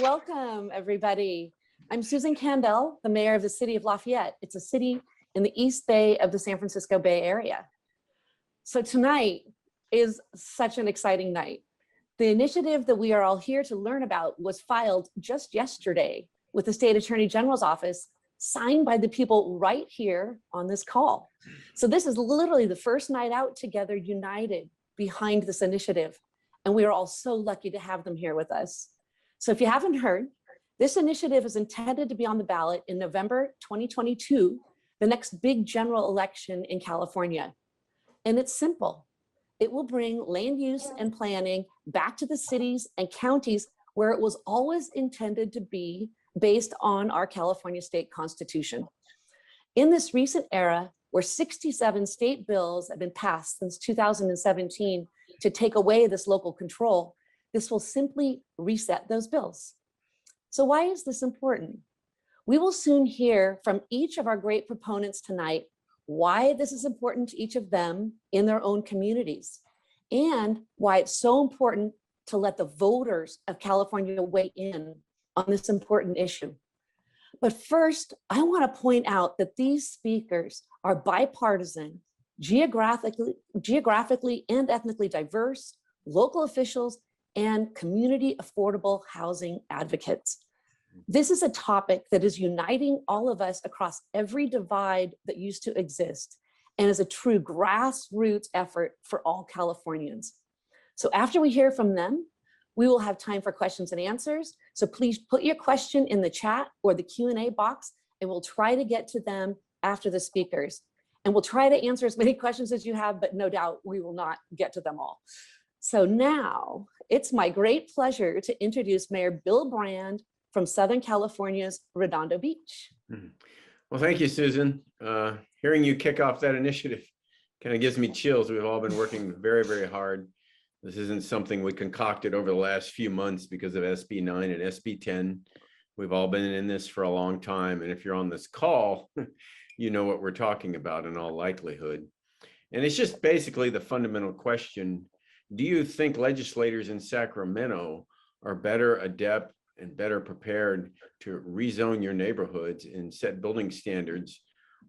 welcome everybody. I'm Susan Candell, the mayor of the city of Lafayette. It's a city in the East Bay of the San Francisco Bay Area. So tonight is such an exciting night. The initiative that we are all here to learn about was filed just yesterday with the State Attorney General's office, signed by the people right here on this call. So this is literally the first night out together, united behind this initiative. And we are all so lucky to have them here with us. So if you haven't heard, this initiative is intended to be on the ballot in November 2022, the next big general election in California. And it's simple. It will bring land use and planning back to the cities and counties where it was always intended to be, based on our California state constitution. In this recent era, where 67 state bills have been passed since 2017 to take away this local control, this will simply reset those bills. So why is this important? We will soon hear from each of our great proponents tonight why this is important to each of them in their own communities, and why it's so important to let the voters of California weigh in on this important issue. But first, I want to point out that these speakers are bipartisan, geographically and ethnically diverse, local officials, and community affordable housing advocates. This is a topic that is uniting all of us across every divide that used to exist, and is a true grassroots effort for all Californians. So after we hear from them, we will have time for questions and answers. So please put your question in the chat or the Q&A box, and we'll try to get to them after the speakers. And we'll try to answer as many questions as you have, but no doubt we will not get to them all. So now it's my great pleasure to introduce Mayor Bill Brand from Southern California's Redondo Beach. Well, thank you, Susan. Hearing you kick off that initiative kind of gives me chills. We've all been working very, very hard. This isn't something we concocted over the last few months because of SB 9 and SB 10. We've all been in this for a long time. And if you're on this call, you know what we're talking about in all likelihood. And it's just basically the fundamental question: do you think legislators in Sacramento are better adept and better prepared to rezone your neighborhoods and set building standards?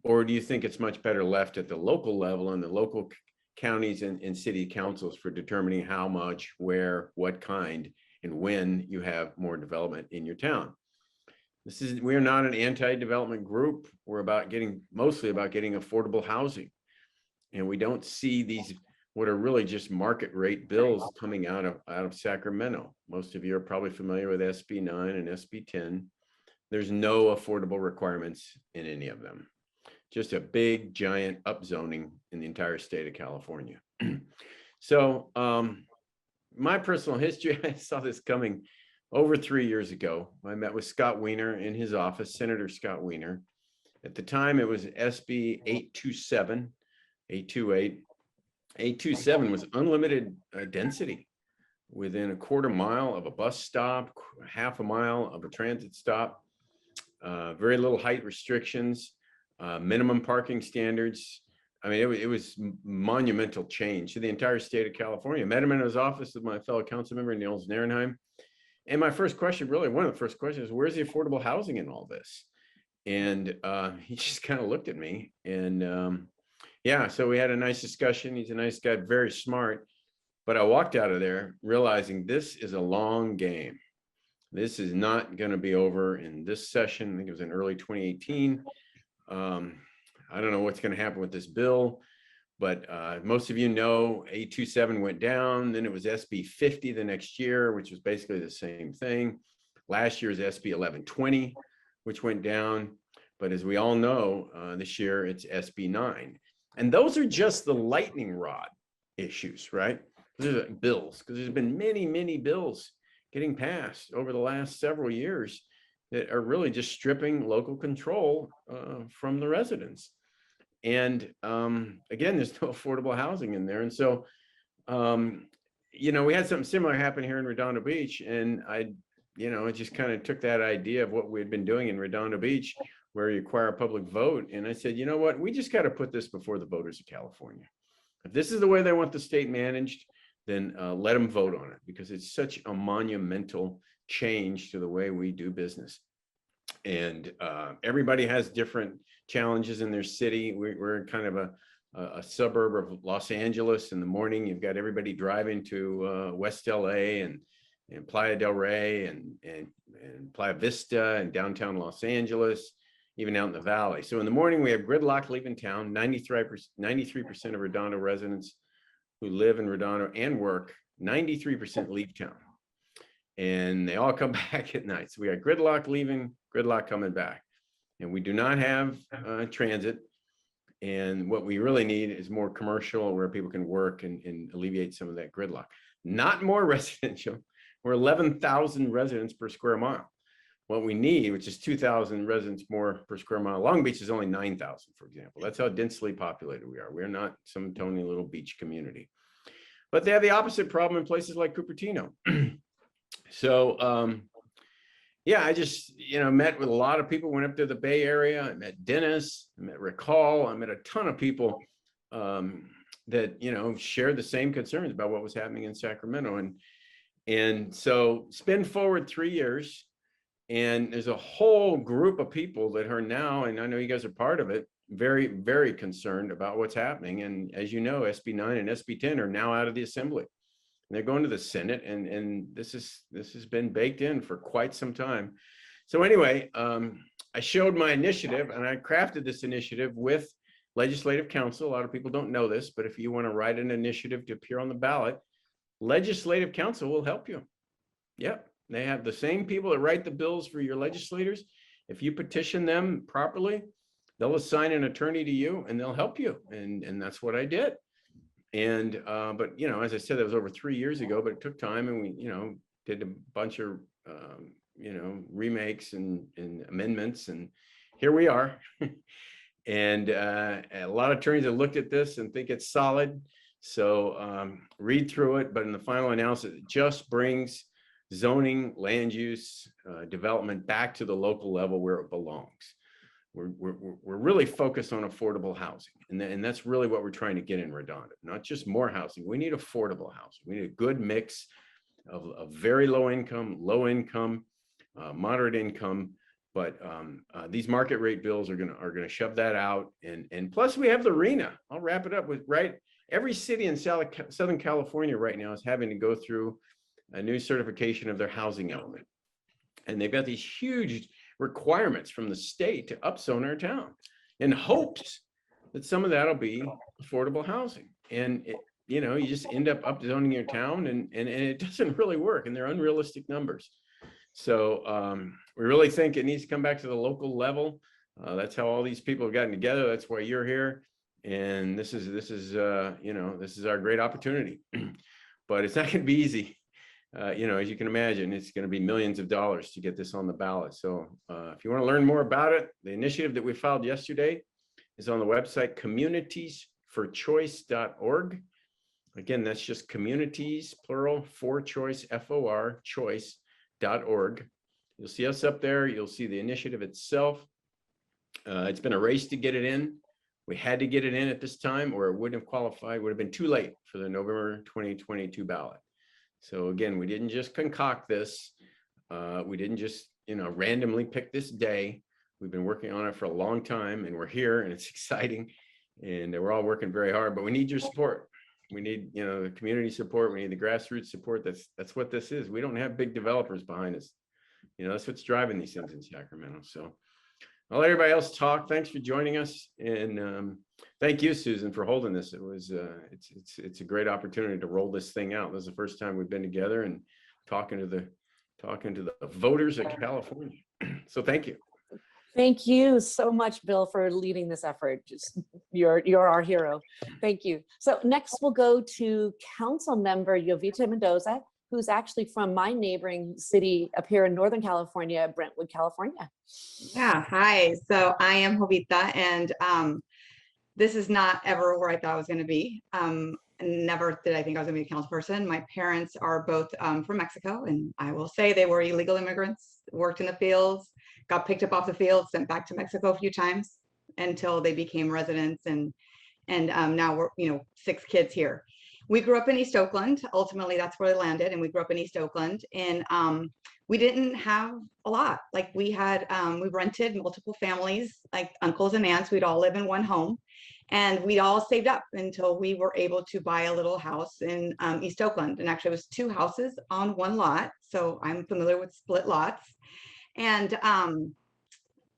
Or do you think it's much better left at the local level and the local counties and city councils for determining how much, where, what kind, and when you have more development in your town? We are not an anti-development group. We're mostly about getting affordable housing. And we don't see these what are really just market rate bills coming out of Sacramento. Most of you are probably familiar with SB 9 and SB 10. There's no affordable requirements in any of them. Just a big, giant upzoning in the entire state of California. So my personal history, I saw this coming over 3 years ago. I met with Scott Wiener in his office, Senator Scott Wiener. At the time, it was SB 827, 828. 827 was unlimited density within a quarter mile of a bus stop, half a mile of a transit stop, very little height restrictions, minimum parking standards. I mean, it was monumental change to the entire state of California. I met him in his office with my fellow council member, Niels Narenheim. And my first question, really one of the first questions, is where's the affordable housing in all this? And he just kind of looked at me and yeah, so we had a nice discussion. He's a nice guy, very smart. But I walked out of there realizing this is a long game. This is not going to be over in this session. I think it was in early 2018. I don't know what's going to happen with this bill, but most of you know 827 went down. Then it was SB 50 the next year, which was basically the same thing. Last year's SB 1120, which went down. But as we all know, this year it's SB 9. And those are just the lightning rod issues, right? Those are bills, because there's been many, many bills getting passed over the last several years that are really just stripping local control from the residents. And again, there's no affordable housing in there. And so, you know, we had something similar happen here in Redondo Beach. And I just kind of took that idea of what we had been doing in Redondo Beach, where you require a public vote. And I said, you know what, we just got to put this before the voters of California. If this is the way they want the state managed, then let them vote on it, because it's such a monumental change to the way we do business. And everybody has different challenges in their city. We're kind of a suburb of Los Angeles. In the morning, you've got everybody driving to West LA and Playa del Rey and Playa Vista and downtown Los Angeles, even out in the valley. So in the morning, we have gridlock leaving town. 93% of Redondo residents who live in Redondo and work, 93% leave town. And they all come back at night. So we got gridlock leaving, gridlock coming back. And we do not have transit. And what we really need is more commercial where people can work and alleviate some of that gridlock. Not more residential. We're 11,000 residents per square mile. What we need, which is 2,000 residents more per square mile. Long Beach is only 9,000, for example. That's how densely populated we are. We're not some tiny little beach community. But they have the opposite problem in places like Cupertino. So, yeah, I just, met with a lot of people, went up to the Bay Area. I met Dennis, I met Rick Hall, I met a ton of people that, shared the same concerns about what was happening in Sacramento. And so spin forward 3 years, and there's a whole group of people that are now, and I know you guys are part of it, very, very concerned about what's happening. And as you know, SB 9 and SB 10 are now out of the Assembly. They're going to the Senate, and this has been baked in for quite some time. So anyway, I showed my initiative, and I crafted this initiative with Legislative Council. A lot of people don't know this, but if you want to write an initiative to appear on the ballot, Legislative Council will help you. Yep, they have the same people that write the bills for your legislators. If you petition them properly, they'll assign an attorney to you, and they'll help you. And that's what I did. And, but, as I said, that was over 3 years ago, but it took time, and we, did a bunch of, remakes and amendments, and here we are. And a lot of attorneys have looked at this and think it's solid. So read through it, but in the final analysis, it just brings zoning, land use, development back to the local level where it belongs. We're really focused on affordable housing, and that's really what we're trying to get in Redondo. Not just more housing. We need affordable housing. We need a good mix of very low income, moderate income. But these market rate bills are gonna shove that out. And plus we have the RENA. I'll wrap it up with every city in Southern California right now is having to go through a new certification of their housing element, and they've got these huge requirements from the state to upzone our town in hopes that some of that'll be affordable housing. And you just end up upzoning your town, and it doesn't really work, and they're unrealistic numbers. So we really think it needs to come back to the local level. That's how all these people have gotten together. That's why you're here, and this is our great opportunity. But it's not going to be easy. As you can imagine, it's going to be millions of dollars to get this on the ballot. So if you want to learn more about it, the initiative that we filed yesterday is on the website communitiesforchoice.org. Again, that's just communities, plural, for choice, FOR, choice.org. You'll see us up there. You'll see the initiative itself. It's been a race to get it in. We had to get it in at this time, or it wouldn't have qualified, would have been too late for the November 2022 ballot. So again, we didn't just concoct this. We didn't just, randomly pick this day. We've been working on it for a long time, and we're here, and it's exciting, and we're all working very hard, but we need your support. We need, the community support. We need the grassroots support. That's what this is. We don't have big developers behind us. That's what's driving these things in Sacramento. So I'll let everybody else talk. Thanks for joining us. And thank you, Susan, for holding this. It was, it's a great opportunity to roll this thing out. This is the first time we've been together and talking to the voters of California. So thank you. Thank you so much, Bill, for leading this effort. Just you're our hero. Thank you. So next we'll go to Councilmember Jovita Mendoza, who's actually from my neighboring city up here in Northern California, Brentwood, California. Yeah, hi. So I am Jovita, and this is not ever where I thought I was going to be. Never did I think I was going to be a council person. My parents are both from Mexico, and I will say they were illegal immigrants, worked in the fields, got picked up off the field, sent back to Mexico a few times until they became residents, and now we're 6 kids here. We grew up in East Oakland. Ultimately, that's where they landed, and we grew up in East Oakland. And we didn't have a lot. Like we had, we rented multiple families, like uncles and aunts. We'd all live in one home, and we all saved up until we were able to buy a little house in East Oakland. And actually, it was 2 houses on 1 lot. So I'm familiar with split lots. And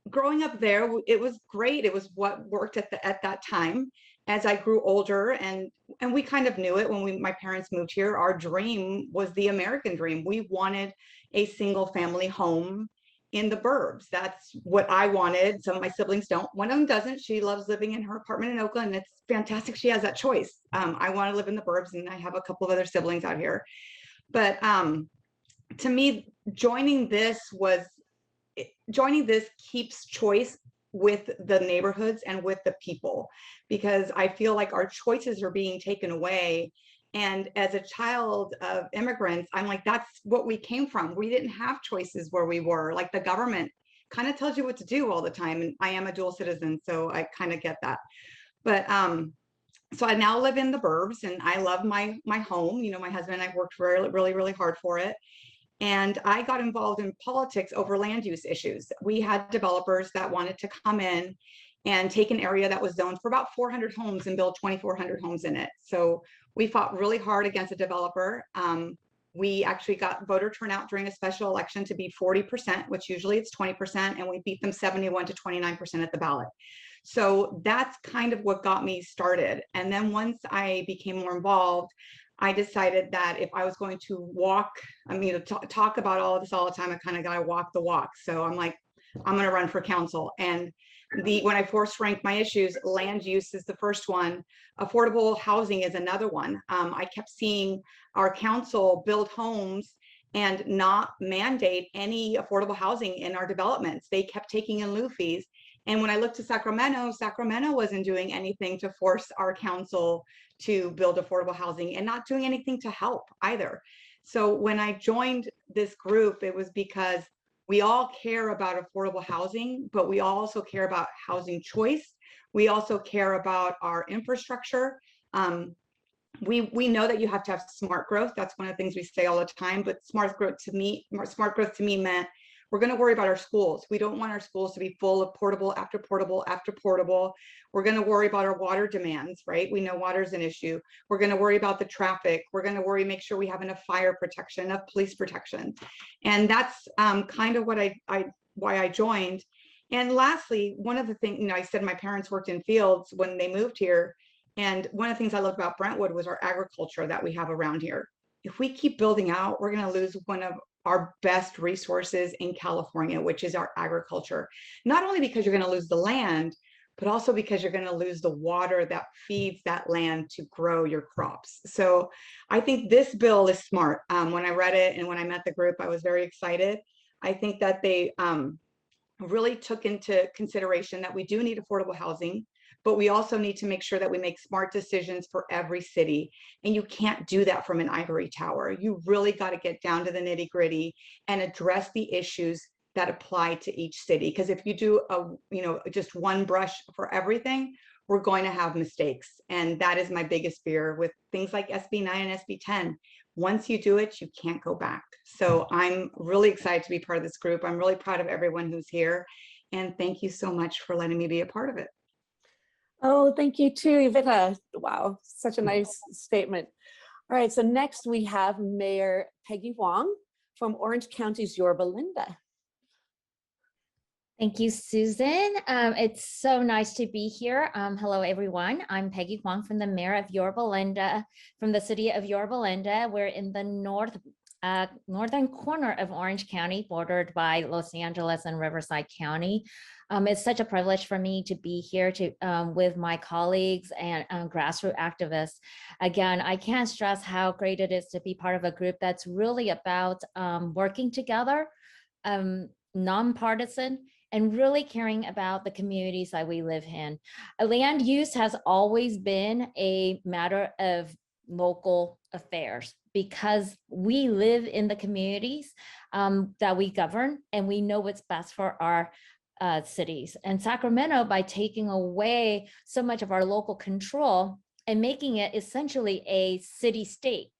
growing up there, it was great. It was what worked at that time. As I grew older, and we kind of knew it when my parents moved here, our dream was the American dream. We wanted a single family home in the burbs. That's what I wanted. Some of my siblings don't. One of them doesn't. She loves living in her apartment in Oakland. It's fantastic. She has that choice. I want to live in the burbs, and I have a couple of other siblings out here. But to me, joining this keeps choice with the neighborhoods and with the people, because I feel like our choices are being taken away. And as a child of immigrants, I'm like, that's what we came from. We didn't have choices where we were. Like the government kind of tells you what to do all the time. And I am a dual citizen, so I kind of get that. But so I now live in the burbs, and I love my home. You know, my husband and I worked really hard for it. And I got involved in politics over land use issues. We had developers that wanted to come in and take an area that was zoned for about 400 homes and build 2,400 homes in it. So we fought really hard against a developer. We actually got voter turnout during a special election to be 40%, which usually it's 20%, and we beat them 71 to 29% at the ballot. So that's kind of what got me started. And then once I became more involved, I decided that if I was going to walk, talk about all of this all the time, I kind of got to walk the walk. So I'm like, I'm going to run for council. And when I force ranked my issues, land use is the first one. Affordable housing is another one. I kept seeing our council build homes and not mandate any affordable housing in our developments. They kept taking in lieu fees. And when I looked to Sacramento wasn't doing anything to force our council to build affordable housing, and not doing anything to help either. So when I joined this group, it was because we all care about affordable housing, but we also care about housing choice. We also care about our infrastructure. We know that you have to have smart growth. That's one of the things we say all the time, but smart growth to me meant we're going to worry about our schools. We don't want our schools to be full of portable after portable after portable. We're going to worry about our water demands, right? We know water is an issue. We're going to worry about the traffic. We're going to make sure we have enough fire protection, enough police protection. And that's kind of why I joined. And lastly, one of the things, I said my parents worked in fields when they moved here. And one of the things I loved about Brentwood was our agriculture that we have around here. If we keep building out, we're going to lose one of our best resources in California, which is our agriculture. Not only because you're going to lose the land, but also because you're going to lose the water that feeds that land to grow your crops. So I think this bill is smart. When I read it and when I met the group, I was very excited. I think that they really took into consideration that we do need affordable housing, but we also need to make sure that we make smart decisions for every city. And you can't do that from an ivory tower. You really got to get down to the nitty gritty and address the issues that apply to each city. Because if you do just one brush for everything, we're going to have mistakes. And that is my biggest fear with things like SB 9 and SB 10. Once you do it, you can't go back. So I'm really excited to be part of this group. I'm really proud of everyone who's here. And thank you so much for letting me be a part of it. Oh, thank you too, Jovita. Wow, such a nice statement. All right, so next we have Mayor Peggy Huang from Orange County's Yorba Linda. Thank you, Susan. It's so nice to be here. Hello, everyone. I'm Peggy Huang from the mayor of Yorba Linda, from the city of Yorba Linda. We're in the northern corner of Orange County, bordered by Los Angeles and Riverside County. It's such a privilege for me to be here with my colleagues and grassroots activists. Again, I can't stress how great it is to be part of a group that's really about working together, nonpartisan, and really caring about the communities that we live in. Land use has always been a matter of local affairs because we live in the communities that we govern, and we know what's best for our cities. And Sacramento, by taking away so much of our local control and making it essentially a city state,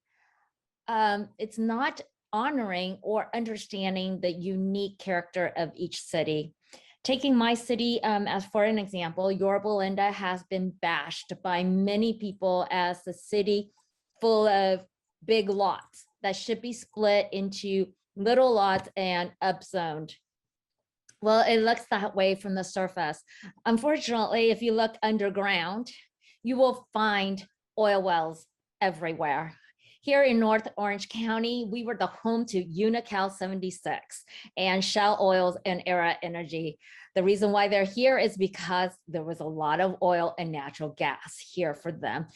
it's not honoring or understanding the unique character of each city. Taking my city as for an example, Yorba Linda has been bashed by many people as the city full of big lots that should be split into little lots and upzoned. Well, it looks that way from the surface. Unfortunately, if you look underground, you will find oil wells everywhere. Here in North Orange County, we were the home to Unocal 76 and Shell Oils and Era Energy. The reason why they're here is because there was a lot of oil and natural gas here for them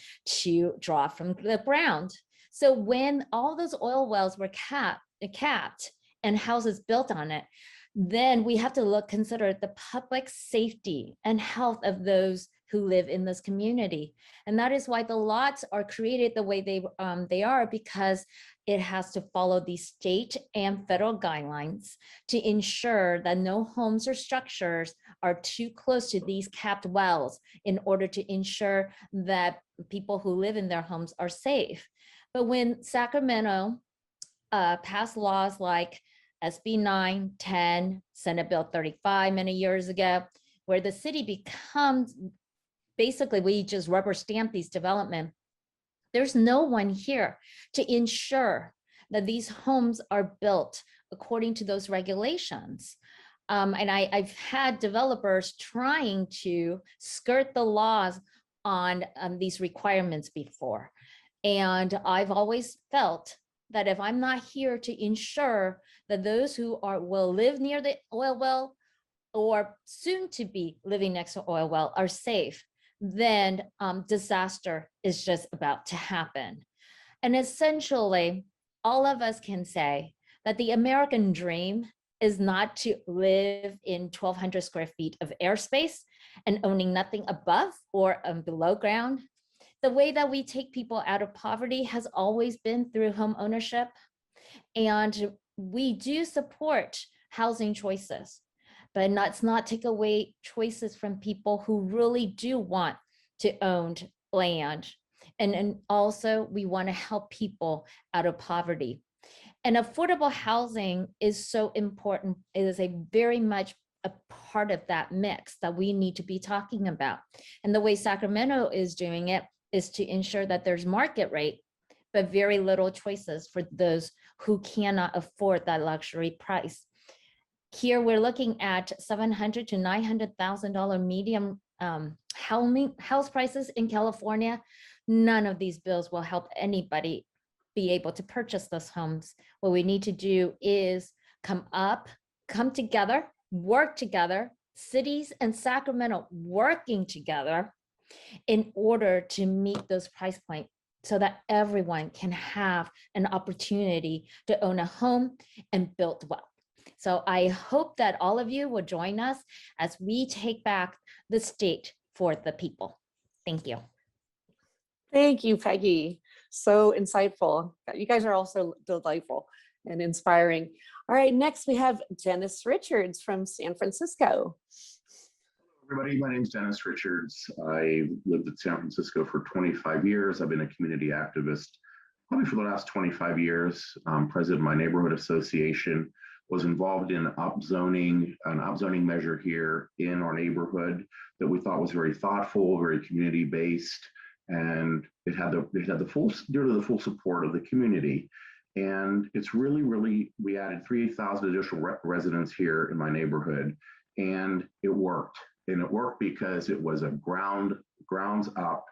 to draw from the ground. So when all those oil wells were capped and houses built on it, then we have to consider the public safety and health of those who live in this community. And that is why the lots are created the way they are, because it has to follow the state and federal guidelines to ensure that no homes or structures are too close to these capped wells in order to ensure that people who live in their homes are safe. But when Sacramento passed laws like SB 910, Senate Bill 35 many years ago, where the city becomes, basically we just rubber stamp these development. There's no one here to ensure that these homes are built according to those regulations. And I've had developers trying to skirt the laws on these requirements before. And I've always felt that if I'm not here to ensure that those who will live near the oil well or soon to be living next to oil well are safe, then disaster is just about to happen. And essentially, all of us can say that the American dream is not to live in 1,200 square feet of airspace and owning nothing above or below ground. The way that we take people out of poverty has always been through home ownership. And we do support housing choices, but let's not take away choices from people who really do want to own land. And also we want to help people out of poverty. And affordable housing is so important. It is a very much a part of that mix that we need to be talking about. And the way Sacramento is doing it is to ensure that there's market rate, but very little choices for those who cannot afford that luxury price. Here we're looking at $700,000 to $900,000 medium house prices in California. None of these bills will help anybody be able to purchase those homes. What we need to do is come together, work together, cities and Sacramento working together in order to meet those price points so that everyone can have an opportunity to own a home and build wealth. So I hope that all of you will join us as we take back the state for the people. Thank you. Thank you, Peggy. So insightful. You guys are also delightful and inspiring. All right, next we have Dennis Richards from San Francisco. Everybody, my name is Dennis Richards. I lived in San Francisco for 25 years. I've been a community activist probably for the last 25 years. I'm president of my neighborhood association, was involved in an upzoning measure here in our neighborhood that we thought was very thoughtful, very community-based, and it had the full support of the community. And it's really, we added 3,000 additional residents here in my neighborhood, and it worked. And it worked because it was a grounds up,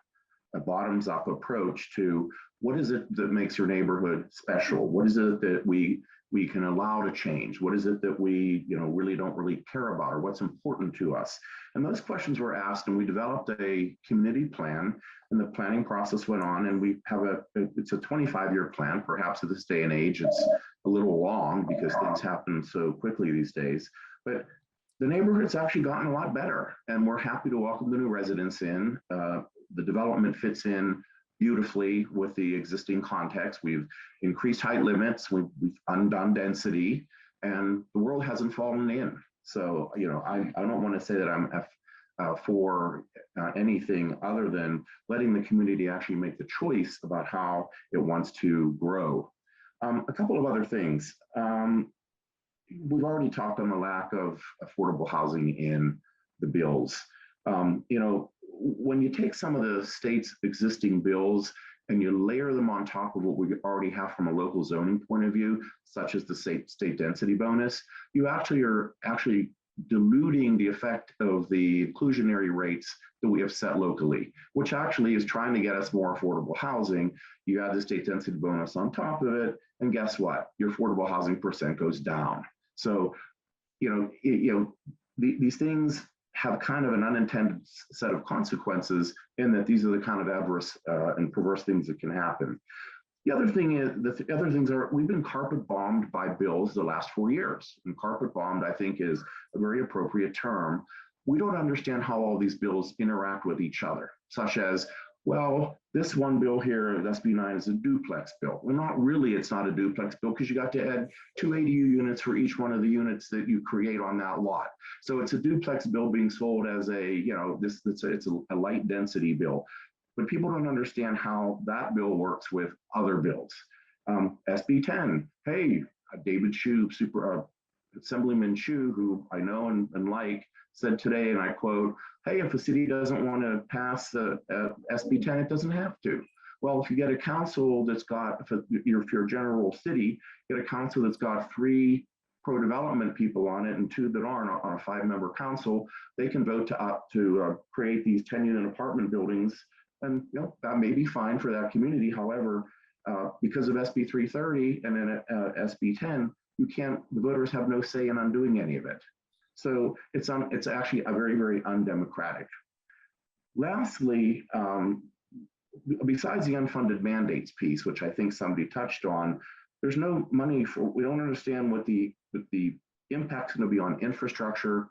a bottoms up approach to what is it that makes your neighborhood special? What is it that we can allow to change? What is it that we really don't care about, or what's important to us? And those questions were asked, and we developed a community plan, and the planning process went on, and we have it's a 25-year plan. Perhaps at this day and age, it's a little long because things happen so quickly these days, but the neighborhood's actually gotten a lot better, and we're happy to welcome the new residents in. The development fits in beautifully with the existing context. We've increased height limits, we've undone density, and the world hasn't fallen in. So, I don't want to say that I'm for anything other than letting the community actually make the choice about how it wants to grow. A couple of other things. We've already talked on the lack of affordable housing in the bills. When you take some of the state's existing bills and you layer them on top of what we already have from a local zoning point of view, such as the state density bonus, you are diluting the effect of the inclusionary rates that we have set locally, which actually is trying to get us more affordable housing. You add the state density bonus on top of it, and guess what? Your affordable housing percent goes down. So, these things have kind of an unintended set of consequences in that these are the kind of adverse and perverse things that can happen. The other thing is, the other things are, we've been carpet bombed by bills the last 4 years. And carpet bombed, I think, is a very appropriate term. We don't understand how all these bills interact with each other, such as, well, this one bill here, SB 9, is a duplex bill. Well, not really, it's not a duplex bill because you got to add 2 ADU units for each one of the units that you create on that lot. So it's a duplex bill being sold as it's a light density bill. But people don't understand how that bill works with other bills. SB 10, hey, David Chu, Assemblyman Chu, who I know and like, said today, and I quote, hey, if a city doesn't want to pass SB 10, it doesn't have to. Well, if you get a council that's got, if you're a general city, get a council that's got 3 pro-development people on it and 2 that aren't on a 5-member council, they can vote to create these 10-unit apartment buildings. And that may be fine for that community. However, because of SB 330 and then SB 10, the voters have no say in undoing any of it. So it's actually a very, very undemocratic. Lastly, besides the unfunded mandates piece, which I think somebody touched on, there's no money we don't understand what the impact's going to be on infrastructure,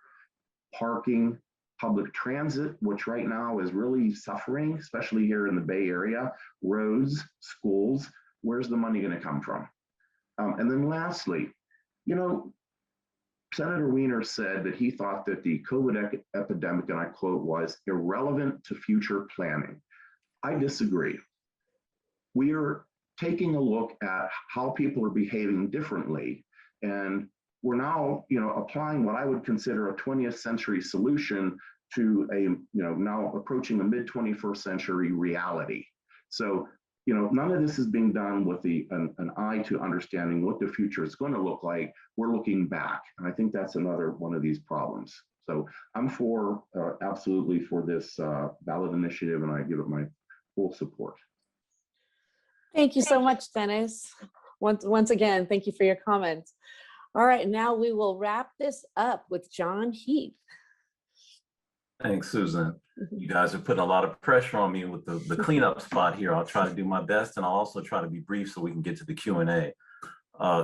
parking, public transit, which right now is really suffering, especially here in the Bay Area, roads, schools. Where's the money going to come from? And then lastly, Senator Wiener said that he thought that the COVID epidemic, and I quote, was irrelevant to future planning. I disagree. We are taking a look at how people are behaving differently, and we're now, applying what I would consider a 20th century solution to now approaching a mid-21st century reality. So, none of this is being done with an eye to understanding what the future is going to look like. We're looking back, and I think that's another one of these problems. So I'm absolutely for this ballot initiative, and I give it my full support. Thank you so much, Dennis. Once again, thank you for your comments. All right, now we will wrap this up with John Heath. Thanks, Susan. You guys are putting a lot of pressure on me with the cleanup spot here. I'll try to do my best, and I'll also try to be brief so we can get to the Q&A.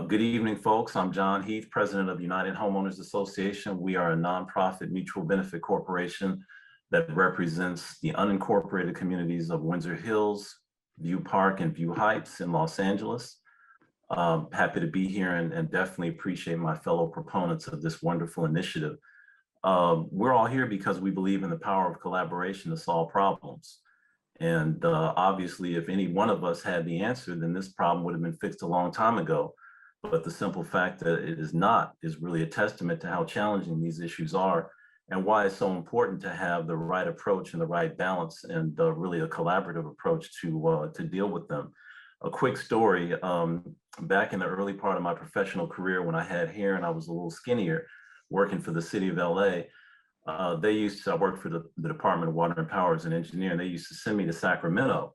Good evening, folks. I'm John Heath, president of the United Homeowners Association. We are a nonprofit mutual benefit corporation that represents the unincorporated communities of Windsor Hills, View Park, and View Heights in Los Angeles. Happy to be here and definitely appreciate my fellow proponents of this wonderful initiative. We're all here because we believe in the power of collaboration to solve problems. And obviously, if any one of us had the answer, then this problem would have been fixed a long time ago. But the simple fact that it is not is really a testament to how challenging these issues are and why it's so important to have the right approach and the right balance and really a collaborative approach to deal with them. A quick story, back in the early part of my professional career when I had hair and I was a little skinnier, working for the city of LA, I worked for the Department of Water and Power as an engineer, and they used to send me to Sacramento,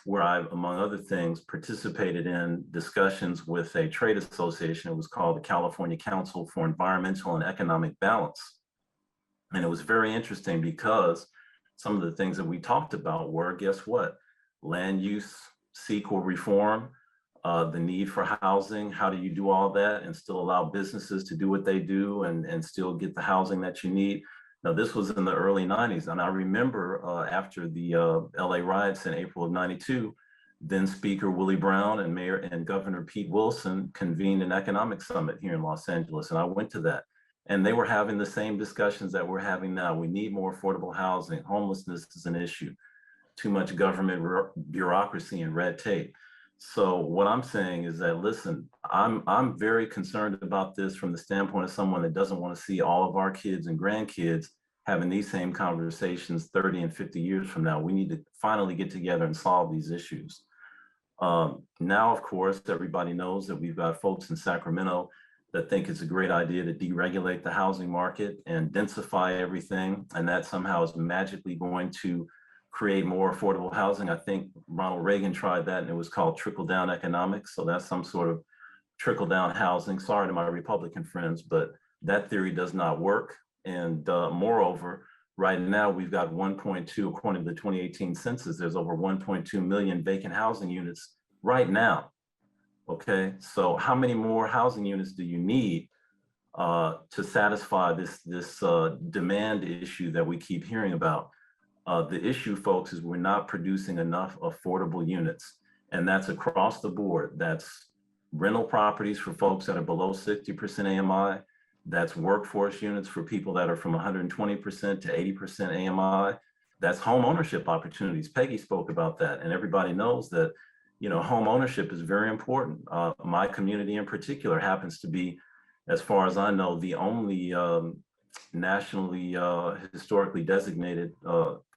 where I, among other things, participated in discussions with a trade association. It was called the California Council for Environmental and Economic Balance. And it was very interesting because some of the things that we talked about were, guess what? Land use, CEQA reform, the need for housing. How do you do all that and still allow businesses to do what they do and still get the housing that you need? Now, this was in the early 90s. And I remember after the LA riots in April of 92, then Speaker Willie Brown and Mayor and Governor Pete Wilson convened an economic summit here in Los Angeles. And I went to that. And they were having the same discussions that we're having now. We need more affordable housing. Homelessness is an issue. Too much government bureaucracy and red tape. So what I'm saying is that, listen, I'm very concerned about this from the standpoint of someone that doesn't want to see all of our kids and grandkids having these same conversations 30 and 50 years from now. We need to finally get together and solve these issues. Now, of course, everybody knows that we've got folks in Sacramento that think it's a great idea to deregulate the housing market and densify everything, and that somehow is magically going to create more affordable housing. I think Ronald Reagan tried that, and it was called trickle-down economics. So that's some sort of trickle-down housing. Sorry to my Republican friends, but that theory does not work. And moreover, right now we've got 1.2, according to the 2018 census, there's over 1.2 million vacant housing units right now. Okay, so how many more housing units do you need to satisfy this demand issue that we keep hearing about? The issue, folks, is we're not producing enough affordable units, and that's across the board. That's rental properties for folks that are below 60% AMI. That's workforce units for people that are from 120% to 80% AMI. That's home ownership opportunities. Peggy spoke about that, and everybody knows that, you know, home ownership is very important. My community in particular happens to be, as far as I know, the only nationally historically designated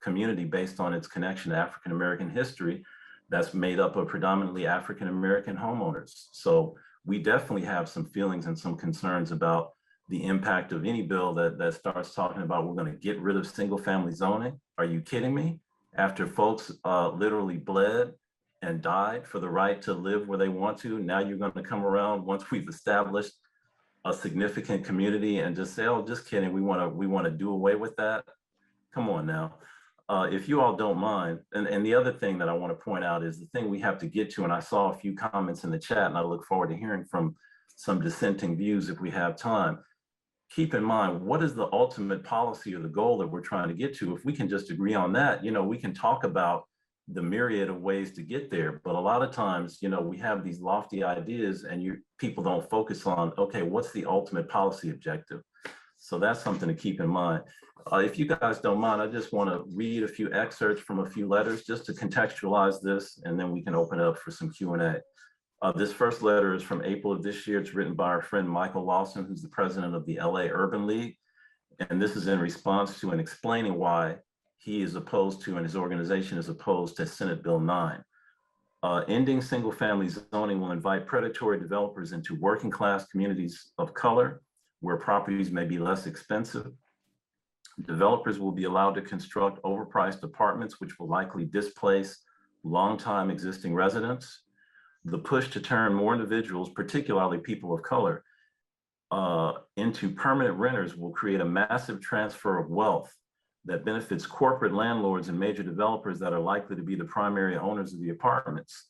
community based on its connection to African American history that's made up of predominantly African American homeowners. So we definitely have some feelings and some concerns about the impact of any bill that starts talking about we're going to get rid of single family zoning. Are you kidding me? After folks literally bled and died for the right to live where they want to, now you're going to come around once we've established a significant community and just say, oh, just kidding, we want to do away with that. Come on now. If you all don't mind, and the other thing that I want to point out is the thing we have to get to, and I saw a few comments in the chat, and I look forward to hearing from some dissenting views if we have time. Keep in mind, what is the ultimate policy or the goal that we're trying to get to? If we can just agree on that, you know, we can talk about the myriad of ways to get there. But a lot of times, you know, we have these lofty ideas and people don't focus on, okay, what's the ultimate policy objective? So that's something to keep in mind. If you guys don't mind, I just want to read a few excerpts from a few letters just to contextualize this, and then we can open it up for some Q&A. This first letter is from April of this year. It's written by our friend Michael Lawson, who's the president of the LA Urban League. And this is in response to and explaining why he is opposed to, and his organization is opposed to, Senate Bill 9. Ending single family zoning will invite predatory developers into working class communities of color where properties may be less expensive. Developers will be allowed to construct overpriced apartments, which will likely displace longtime existing residents. The push to turn more individuals, particularly people of color, into permanent renters will create a massive transfer of wealth that benefits corporate landlords and major developers that are likely to be the primary owners of the apartments.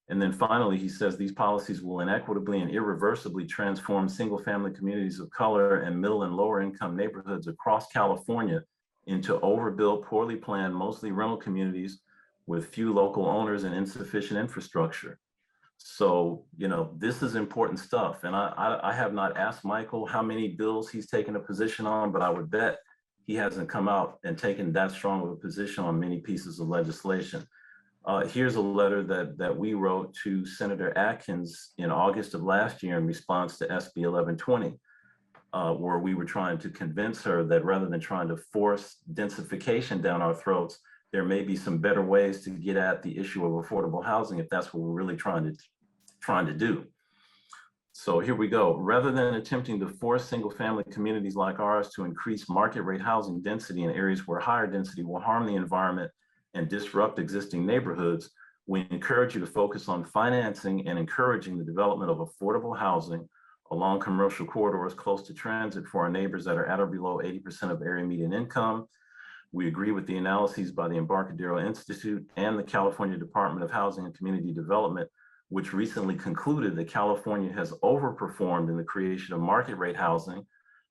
And then finally, he says these policies will inequitably and irreversibly transform single-family communities of color and middle and lower income neighborhoods across California into overbuilt, poorly planned, mostly rental communities with few local owners and insufficient infrastructure. So, you know, this is important stuff. And I have not asked Michael how many bills he's taken a position on, but I would bet he hasn't come out and taken that strong of a position on many pieces of legislation. Here's a letter that we wrote to Senator Atkins in August of last year in response to SB 1120, where we were trying to convince her that rather than trying to force densification down our throats, there may be some better ways to get at the issue of affordable housing if that's what we're really trying to do. So here we go. Rather than attempting to force single family communities like ours to increase market rate housing density in areas where higher density will harm the environment and disrupt existing neighborhoods, we encourage you to focus on financing and encouraging the development of affordable housing along commercial corridors close to transit for our neighbors that are at or below 80% of area median income. We agree with the analyses by the Embarcadero Institute and the California Department of Housing and Community Development, which recently concluded that California has overperformed in the creation of market rate housing,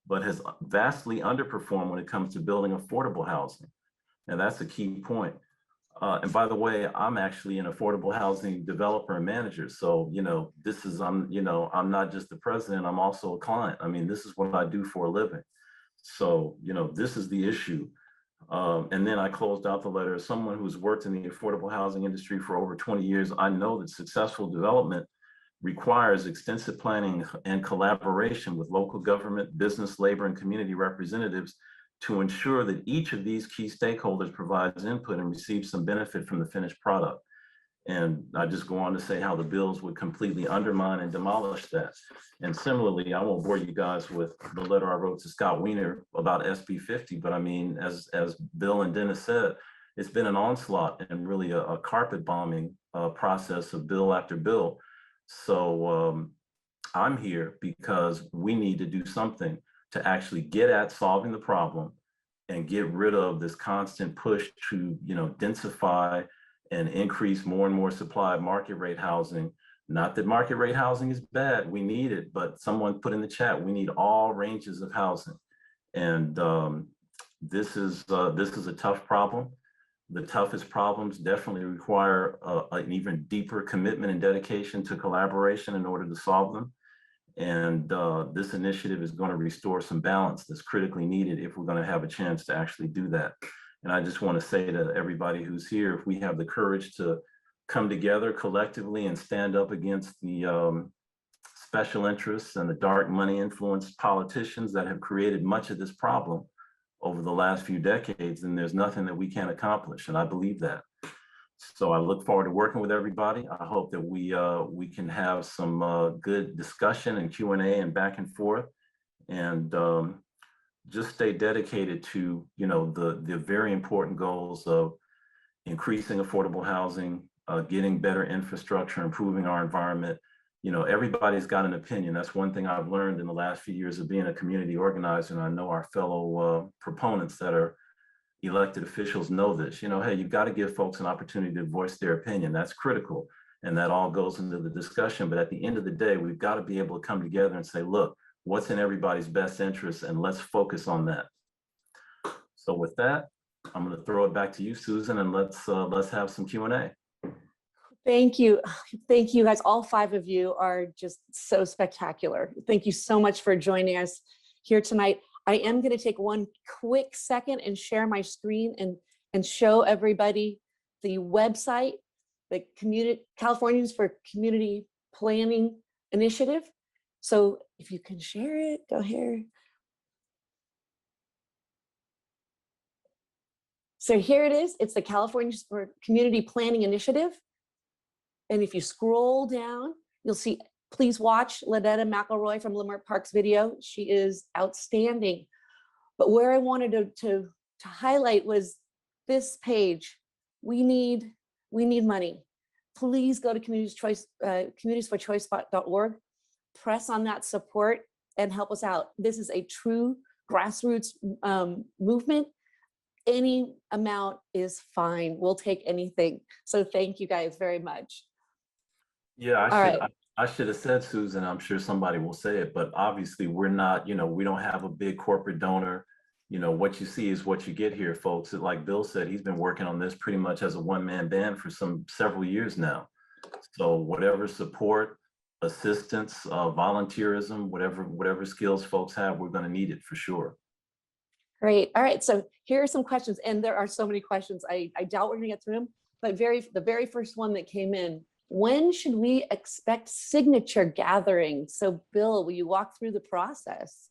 but has vastly underperformed when it comes to building affordable housing. And that's a key point. And by the way, I'm actually an affordable housing developer and manager. So, you know, I'm not just the president, I'm also a client. I mean, this is what I do for a living. So, you know, this is the issue. And then I closed out the letter as someone who's worked in the affordable housing industry for over 20 years. I know that successful development requires extensive planning and collaboration with local government, business, labor, and community representatives to ensure that each of these key stakeholders provides input and receives some benefit from the finished product. And I just go on to say how the bills would completely undermine and demolish that. And similarly, I won't bore you guys with the letter I wrote to Scott Wiener about SB 50, but I mean, as Bill and Dennis said, it's been an onslaught and really a carpet bombing process of bill after bill. So I'm here because we need to do something to actually get at solving the problem and get rid of this constant push to, densify and increase more and more supply of market rate housing. Not that market rate housing is bad, we need it, but someone put in the chat, we need all ranges of housing. And this is a tough problem. The toughest problems definitely require an even deeper commitment and dedication to collaboration in order to solve them. And this initiative is going to restore some balance that's critically needed if we're going to have a chance to actually do that. And I just want to say to everybody who's here, if we have the courage to come together collectively and stand up against the special interests and the dark money influenced politicians that have created much of this problem over the last few decades, then there's nothing that we can't accomplish. And I believe that. So I look forward to working with everybody. I hope that we can have some good discussion and Q&A and back and forth, and just stay dedicated to the very important goals of increasing affordable housing, getting better infrastructure, improving our environment. Everybody's got an opinion. That's one thing I've learned in the last few years of being a community organizer, and I know our fellow proponents that are elected officials know this. Hey, you've got to give folks an opportunity to voice their opinion. That's critical, and that all goes into the discussion. But at the end of the day, we've got to be able to come together and say, look, what's in everybody's best interest, and let's focus on that. So with that, I'm going to throw it back to you, Susan, and let's have some Q&A. Thank you. Thank you guys. All 5 of you are just so spectacular. Thank you so much for joining us here tonight. I am going to take one quick second and share my screen and show everybody the website, the Californians for Community Planning Initiative. So if you can share it, go here. So here it is. It's the Californians for Community Planning Initiative. And if you scroll down, you'll see, please watch Ladetta McElroy from Leimert Park's video. She is outstanding. But where I wanted to highlight was this page. We need money. Please go to communitiesforchoice.org, press on that support and help us out. This is a true grassroots movement. Any amount is fine. We'll take anything. So thank you guys very much. Yeah, I should have said, Susan, I'm sure somebody will say it, but obviously we're not, we don't have a big corporate donor. What you see is what you get here, folks. Like Bill said, he's been working on this pretty much as a one-man band for several years now. So whatever support, assistance, volunteerism, whatever skills folks have, we're going to need it for sure. Great. All right. So here are some questions, and there are so many questions. I doubt we're going to get through them, but the very first one that came in: when should we expect signature gatherings? So Bill, will you walk through the process?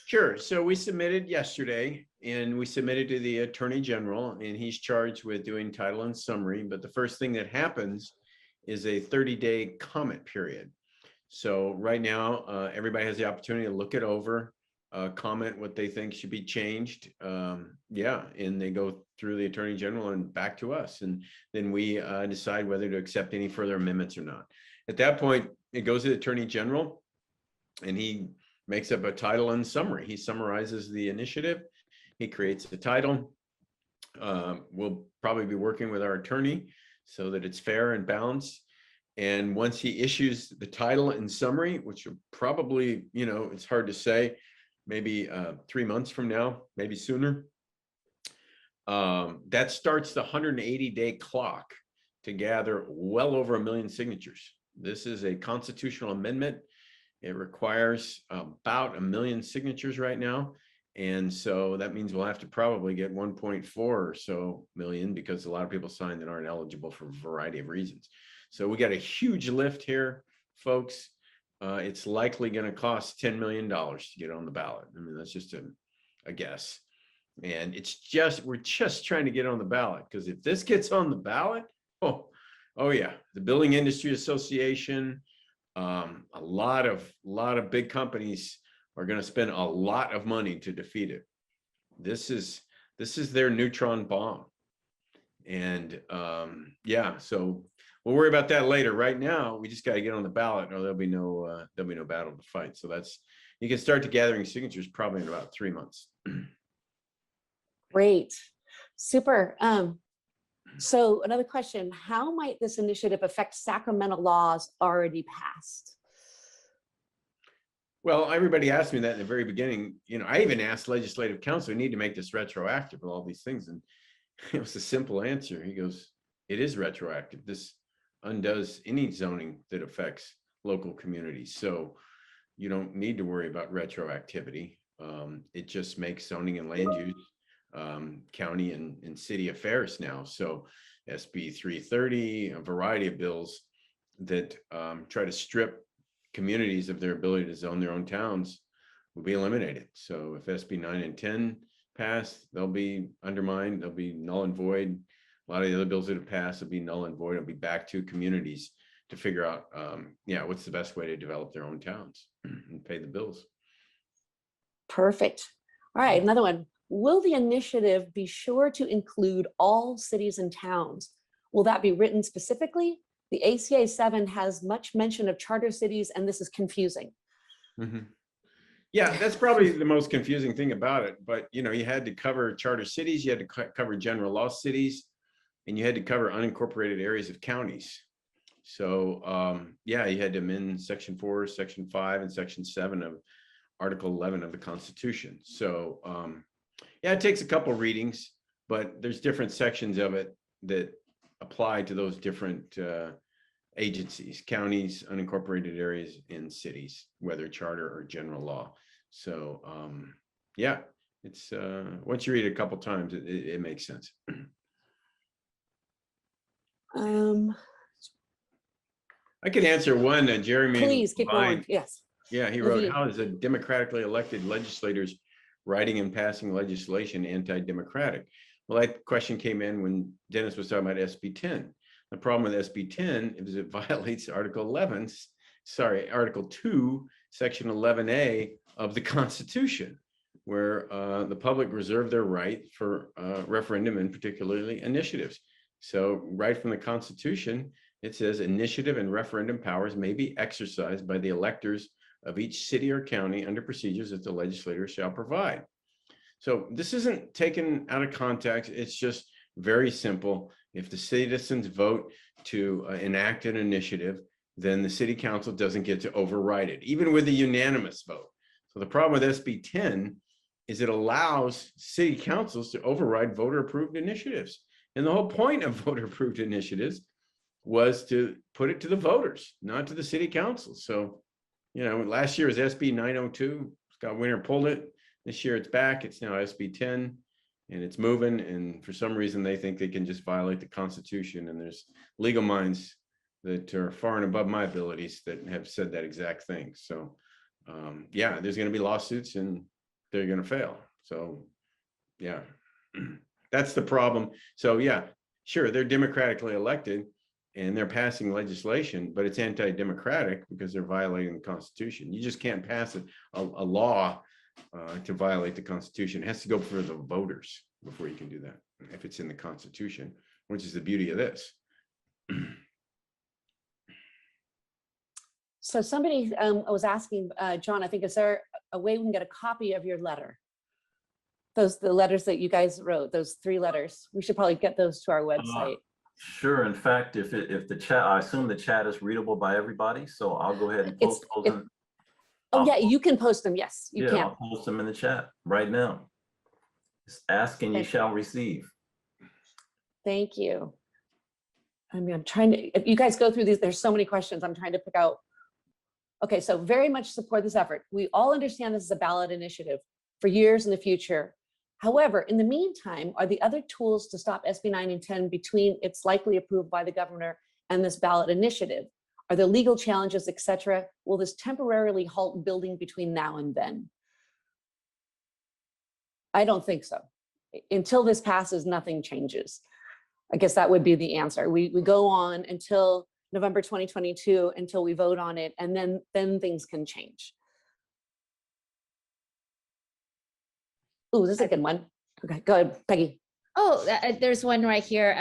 Sure. So we submitted yesterday, and we submitted to the Attorney General, and he's charged with doing title and summary. But the first thing that happens is a 30-day comment period. So right now, everybody has the opportunity to look it over, comment what they think should be changed. And they go through the Attorney General and back to us. And then we decide whether to accept any further amendments or not. At that point, it goes to the Attorney General, and he makes up a title and summary. He summarizes the initiative. He creates the title. We'll probably be working with our attorney so that it's fair and balanced. And once he issues the title and summary, which will probably, it's hard to say, maybe 3 months from now, maybe sooner, that starts the 180-day clock to gather well over 1 million signatures. This is a constitutional amendment. It requires about 1 million signatures right now. And so that means we'll have to probably get 1.4 or so million because a lot of people signed that aren't eligible for a variety of reasons. So we got a huge lift here, folks. It's likely going to cost $10 million to get on the ballot. I mean, that's just a guess. And we're just trying to get on the ballot, because if this gets on the ballot, oh yeah, the Building Industry Association, a lot of big companies are going to spend a lot of money to defeat it. This is their neutron bomb. And yeah, so we'll worry about that later. Right now, we just got to get on the ballot, or there'll be no battle to fight. So you can start to gathering signatures probably in about 3 months. Great, super. So another question, how might this initiative affect Sacramento laws already passed? Well, everybody asked me that in the very beginning. I even asked Legislative Council, we need to make this retroactive with all these things. And it was a simple answer. He goes, it is retroactive. This undoes any zoning that affects local communities. So you don't need to worry about retroactivity. It just makes zoning and land use county and city affairs now. So SB 330, a variety of bills that try to strip communities of their ability to zone their own towns will be eliminated. So if SB 9 and 10 pass, they'll be undermined, they'll be null and void. A lot of the other bills that have passed will be null and void. It'll be back to communities to figure out, what's the best way to develop their own towns and pay the bills. Perfect. All right, another one. Will the initiative be sure to include all cities and towns? Will that be written specifically? The ACA 7 has much mention of charter cities, and this is confusing. Mm-hmm. Yeah, that's probably the most confusing thing about it. But, you had to cover charter cities, you had to cover general law cities, and you had to cover unincorporated areas of counties. So, you had to amend Section 4, Section 5, and Section 7 of Article 11 of the Constitution. So, it takes a couple readings, but there's different sections of it that apply to those different agencies, counties, unincorporated areas, and cities, whether charter or general law. So it's once you read it a couple times, it makes sense. I could answer one. Jeremy, please keep going. Yes. Yeah, he wrote, how is a democratically elected legislators writing and passing legislation anti-democratic? Well, that question came in when Dennis was talking about SB 10. The problem with SB 10 is it violates Article 2, Section 11A of the Constitution, where the public reserve their right for referendum and particularly initiatives. So right from the Constitution, it says initiative and referendum powers may be exercised by the electors of each city or county under procedures that the legislator shall provide. So this isn't taken out of context. It's just very simple. If the citizens vote to enact an initiative, then the city council doesn't get to override it, even with a unanimous vote. So the problem with SB 10 is it allows city councils to override voter-approved initiatives. And the whole point of voter-approved initiatives was to put it to the voters, not to the city council. So, last year was SB 902. Scott Winter pulled it. This year it's back. It's now SB 10 and it's moving. And for some reason, they think they can just violate the Constitution. And there's legal minds that are far and above my abilities that have said that exact thing. So, there's going to be lawsuits and they're going to fail. So, that's the problem. So, sure, they're democratically elected and they're passing legislation, but it's anti-democratic because they're violating the Constitution. You just can't pass a law to violate the Constitution. It has to go for the voters before you can do that, if it's in the Constitution, which is the beauty of this. So somebody was asking, John, I think, is there a way we can get a copy of your letter? The letters that you guys wrote, those 3 letters. We should probably get those to our website. Sure. In fact, if the chat, I assume the chat is readable by everybody, so I'll go ahead and post those. You can post them. Yes, you can. I'll post them in the chat right now. Just ask and you shall receive. Thank you. I'm trying to, if you guys go through these, there's so many questions. I'm trying to pick out. Okay, so very much support this effort. We all understand this is a ballot initiative. for years in the future. However, in the meantime, are the other tools to stop SB 9 and 10 between it's likely approved by the governor and this ballot initiative? Are there legal challenges, et cetera? Will this temporarily halt building between now and then? I don't think so. Until this passes, nothing changes. I guess that would be the answer. We go on until November 2022, until we vote on it, and then things can change. Ooh, this is a good one. Okay, go ahead, Peggy. Oh, there's one right here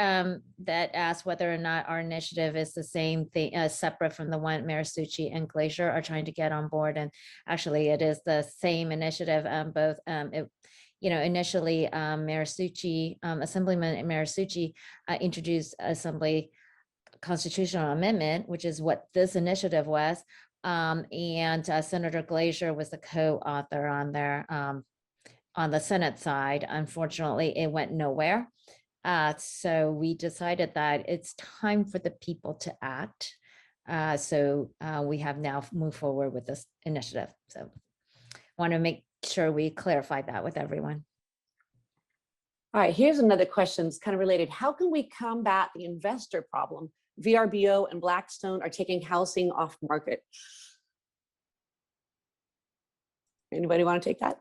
that asks whether or not our initiative is the same thing, separate from the one Mayor Succi and Glacier are trying to get on board. And actually, it is the same initiative. Both, initially, Mayor Succi, Assemblyman Mayor Succi introduced Assembly constitutional amendment, which is what this initiative was. And Senator Glacier was the co-author on there. On the Senate side, unfortunately, it went nowhere. So we decided that it's time for the people to act. So we have now moved forward with this initiative. So want to make sure we clarify that with everyone. All right, here's another question. It's kind of related. How can we combat the investor problem? VRBO and Blackstone are taking housing off market. Anybody want to take that?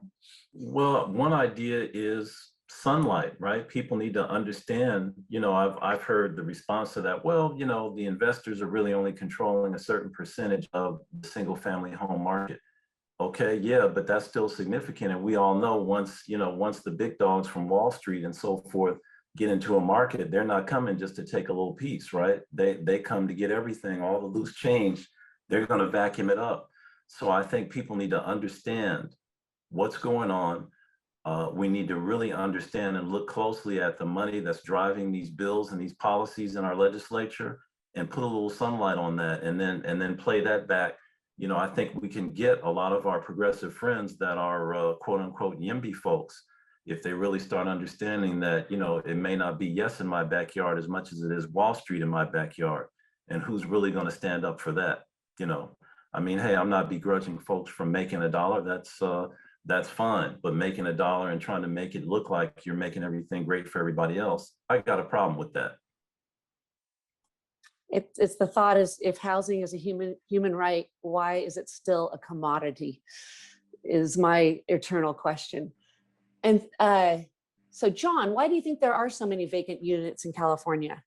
Well, one idea is sunlight, right? People need to understand, I've heard the response to that. Well, the investors are really only controlling a certain percentage of the single family home market. Okay, yeah, but that's still significant. And we all know once the big dogs from Wall Street and so forth get into a market, they're not coming just to take a little piece, right? They come to get everything, all the loose change. They're going to vacuum it up. So I think people need to understand what's going on. We need to really understand and look closely at the money that's driving these bills and these policies in our legislature, and put a little sunlight on that, and then play that back. I think we can get a lot of our progressive friends that are quote unquote YIMBY folks, if they really start understanding that, it may not be yes in my backyard as much as it is Wall Street in my backyard, and who's really going to stand up for that. Hey, I'm not begrudging folks from making a dollar. That's fine, but making a dollar and trying to make it look like you're making everything great for everybody else, I got a problem with that. It's the thought is, if housing is a human right, why is it still a commodity? Is my eternal question. And so, John, why do you think there are so many vacant units in California?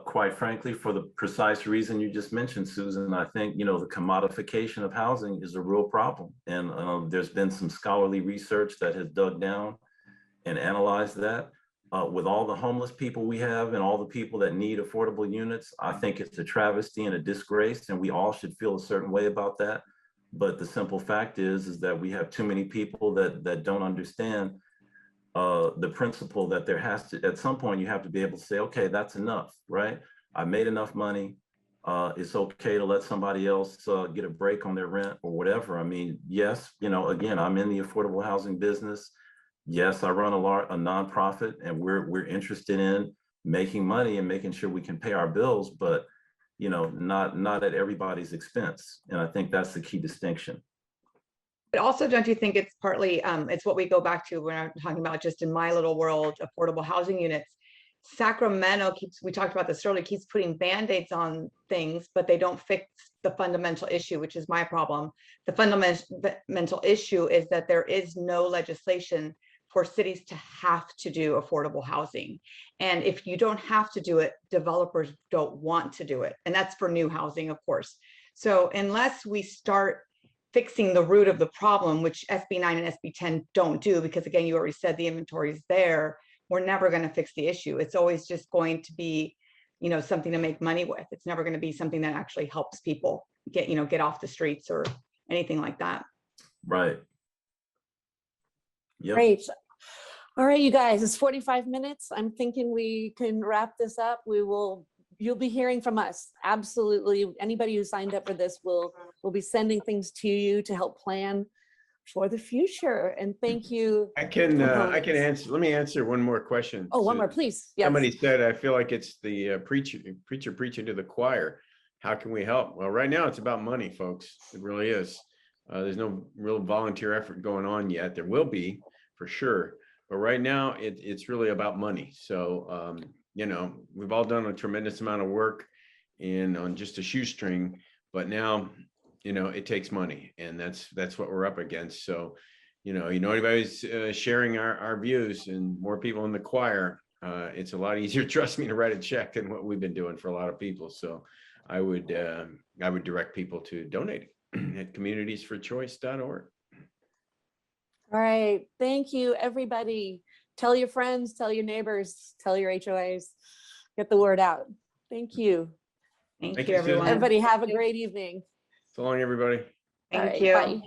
Quite frankly, for the precise reason you just mentioned, Susan, I think, the commodification of housing is a real problem. And there's been some scholarly research that has dug down and analyzed that. With all the homeless people we have and all the people that need affordable units, I think it's a travesty and a disgrace, and we all should feel a certain way about that. But the simple fact is that we have too many people that don't understand the principle that there has to, at some point, you have to be able to say, okay, that's enough, right? I made enough money. It's okay to let somebody else get a break on their rent or whatever. Yes, again, I'm in the affordable housing business. Yes, I run a nonprofit, and we're interested in making money and making sure we can pay our bills, but not at everybody's expense. And I think that's the key distinction. But also, don't you think it's partly, it's what we go back to when I'm talking about just in my little world, affordable housing units. Sacramento we talked about this earlier, keeps putting Band-Aids on things, but they don't fix the fundamental issue, which is my problem. The fundamental issue is that there is no legislation for cities to have to do affordable housing. And if you don't have to do it, developers don't want to do it. And that's for new housing, of course. So unless we start fixing the root of the problem, which SB 9 and SB 10 don't do, because again, you already said the inventory is there, we're never going to fix the issue. It's always just going to be, something to make money with. It's never going to be something that actually helps people get off the streets or anything like that. Right. Yep. Great. All right, you guys, it's 45 minutes. I'm thinking we can wrap this up. You'll be hearing from us. Absolutely. Anybody who signed up for this will be sending things to you to help plan for the future. And thank you. I can answer. Let me answer one more question. Oh, one more, please. Yes. Somebody said, I feel like it's the preacher preaching to the choir. How can we help? Well, right now it's about money, folks. It really is. There's no real volunteer effort going on yet. There will be for sure. But right now it's really about money. So, you know, we've all done a tremendous amount of work and on just a shoestring, but now, you know, it takes money, and that's what we're up against. So, you know, anybody's sharing our views and more people in the choir, it's a lot easier, trust me, to write a check than what we've been doing for a lot of people. So I would direct people to donate at communitiesforchoice.org. All right. Thank you, everybody. Tell your friends, tell your neighbors, tell your HOAs, get the word out. Thank you. Thank Thank you, you, Susan. everyone. Everybody have a great evening. So long, everybody. All Thank right, you. bye.